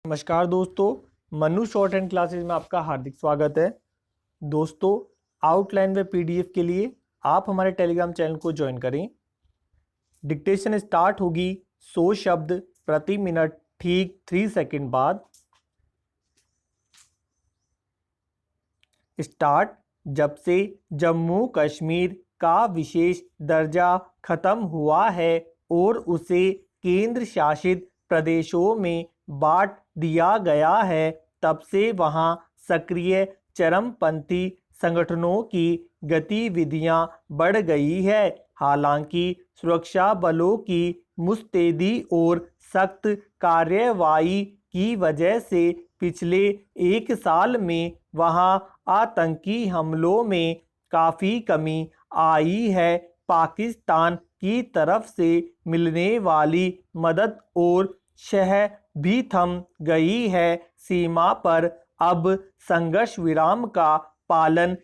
नमस्कार दोस्तों, Manu short and classes में आपका हार्दिक स्वागत है। दोस्तों, आउटलाइन व पीडीएफ के लिए आप हमारे टेलीग्राम चैनल को ज्वाइन करें। डिक्टेशन स्टार्ट होगी 100 शब्द प्रति मिनट ठीक 3 सेकंड बाद। स्टार्ट। जब से जम्मू कश्मीर का विशेष दर्जा खत्म हुआ है और उसे केंद्र शासित प्रदेशों में बांट दिया गया है, तब से वहां सक्रिय चरमपंथी संगठनों की गतिविधियां बढ़ गई है। हालांकि सुरक्षा बलों की मुस्तैदी और सख्त कार्रवाई की वजह से पिछले 1 साल में वहां आतंकी हमलों में काफ़ी कमी आई है। पाकिस्तान की तरफ से मिलने वाली मदद और शह भी थम गई है। सीमा पर अब संघर्ष विराम का पालन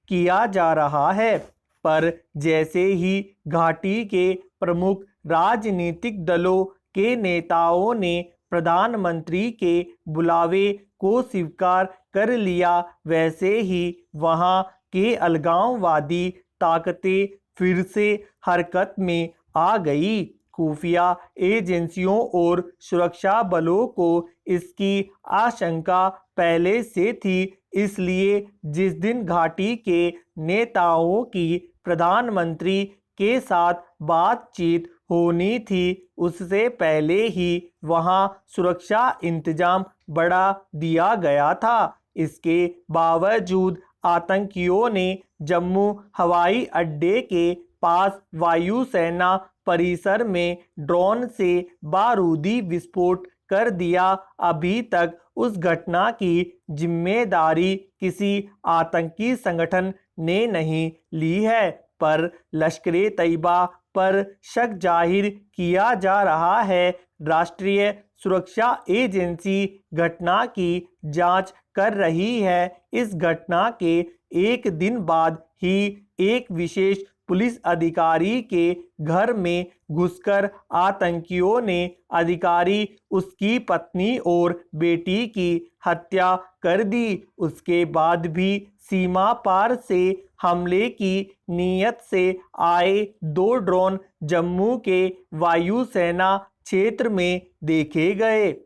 किया जा रहा है, पर जैसे ही घाटी के प्रमुख राजनीतिक दलों के नेताओं ने प्रधानमंत्री के बुलावे को स्वीकार कर लिया, वैसे ही वहां के अलगाववादी ताकतें फिर से हरकत में आ गई। खुफिया एजेंसियों और सुरक्षा बलों को इसकी आशंका पहले से थी, इसलिए जिस दिन घाटी के नेताओं की प्रधानमंत्री के साथ बातचीत होनी थी, उससे पहले ही वहां सुरक्षा इंतजाम बढ़ा दिया गया था। इसके बावजूद आतंकियों ने जम्मू हवाई अड्डे के पास वायुसेना परिसर में ड्रोन से बारूदी विस्फोट कर दिया। अभी तक उस घटना की जिम्मेदारी किसी आतंकी संगठन ने नहीं ली है, पर लश्कर तैयबा पर शक जाहिर किया जा रहा है। राष्ट्रीय सुरक्षा एजेंसी घटना की जांच कर रही है। इस घटना के एक दिन बाद ही एक विशेष पुलिस अधिकारी के घर में घुसकर आतंकियों ने अधिकारी, उसकी पत्नी और बेटी की हत्या कर दी। उसके बाद भी सीमा पार से हमले की नीयत से आए 2 ड्रोन जम्मू के वायुसेना क्षेत्र में देखे गए।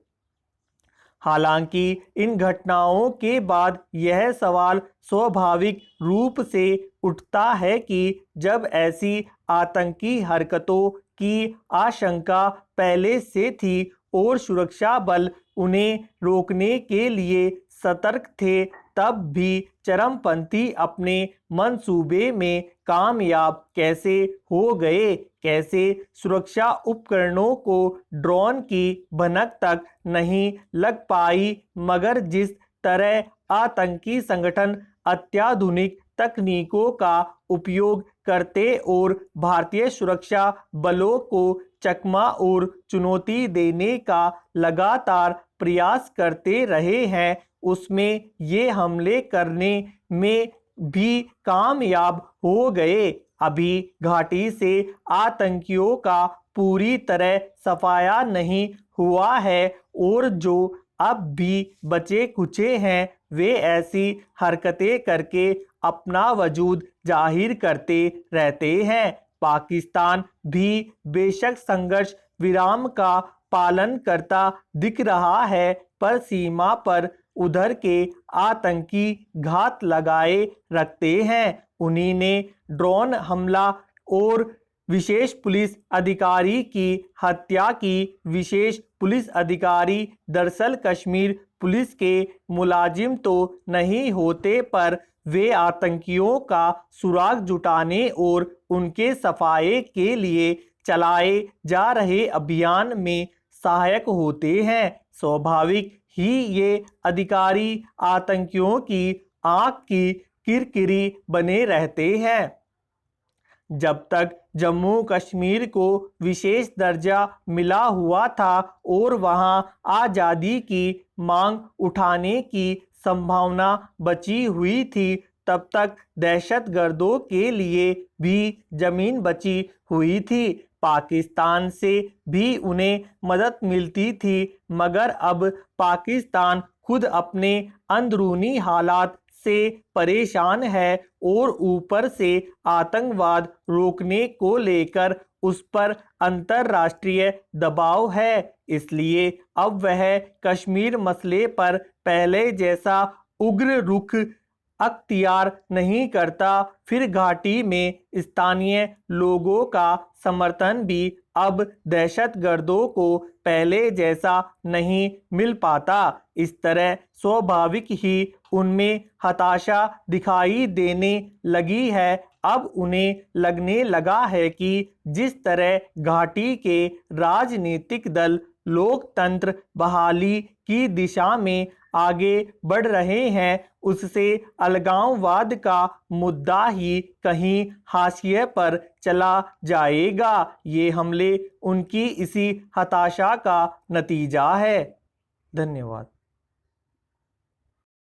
हालांकि इन घटनाओं के बाद यह सवाल स्वाभाविक रूप से उठता है कि जब ऐसी आतंकी हरकतों की आशंका पहले से थी और सुरक्षा बल उन्हें रोकने के लिए सतर्क थे, तब भी चरमपंथी अपने मंसूबे में कामयाब कैसे हो गए? कैसे सुरक्षा उपकरणों को ड्रोन की भनक तक नहीं लग पाई, मगर जिस तरह आतंकी संगठन अत्याधुनिक तकनीकों का उपयोग करते और भारतीय सुरक्षा बलों को चकमा और चुनौती देने का लगातार प्रयास करते रहे हैं, उसमें ये हमले करने में भी कामयाब हो गए। अभी घाटी से आतंकियों का पूरी तरह सफाया नहीं हुआ है और जो अब भी बचे कुचे हैं, वे ऐसी हरकतें करके अपना वजूद जाहिर करते रहते हैं। पाकिस्तान भी बेशक संघर्ष विराम का पालन करता दिख रहा है, पर सीमा पर उधर के आतंकी घात लगाए रखते हैं। उन्हीं ने ड्रोन हमला और विशेष पुलिस अधिकारी की हत्या की। विशेष पुलिस अधिकारी दरअसल कश्मीर पुलिस के मुलाजिम तो नहीं होते, पर वे आतंकियों का सुराग जुटाने और उनके सफाये के लिए चलाए जा रहे अभियान में सहायक होते हैं। स्वाभाविक ही ये अधिकारी आतंकियों की आंख की किरकिरी बने रहते हैं। जब तक जम्मू कश्मीर को विशेष दर्जा मिला हुआ था और वहां आज़ादी की मांग उठाने की संभावना बची हुई थी, तब तक दहशतगर्दों के लिए भी जमीन बची हुई थी। पाकिस्तान से भी उन्हें मदद मिलती थी, मगर अब पाकिस्तान खुद अपने अंदरूनी हालात से परेशान है और ऊपर से आतंकवाद रोकने को लेकर उस पर अंतर्राष्ट्रीय दबाव है। इसलिए अब वह कश्मीर मसले पर पहले जैसा उग्र रुख अख्तियार नहीं करता। फिर घाटी में स्थानीय लोगों का समर्थन भी अब दहशतगर्दों को पहले जैसा नहीं मिल पाता। इस तरह स्वाभाविक ही उनमें हताशा दिखाई देने लगी है। अब उन्हें लगने लगा है कि जिस तरह घाटी के राजनीतिक दल लोकतंत्र बहाली की दिशा में आगे बढ़ रहे हैं, उससे अलगाववाद का मुद्दा ही कहीं हाशिए पर चला जाएगा। ये हमले उनकी इसी हताशा का नतीजा है। धन्यवाद।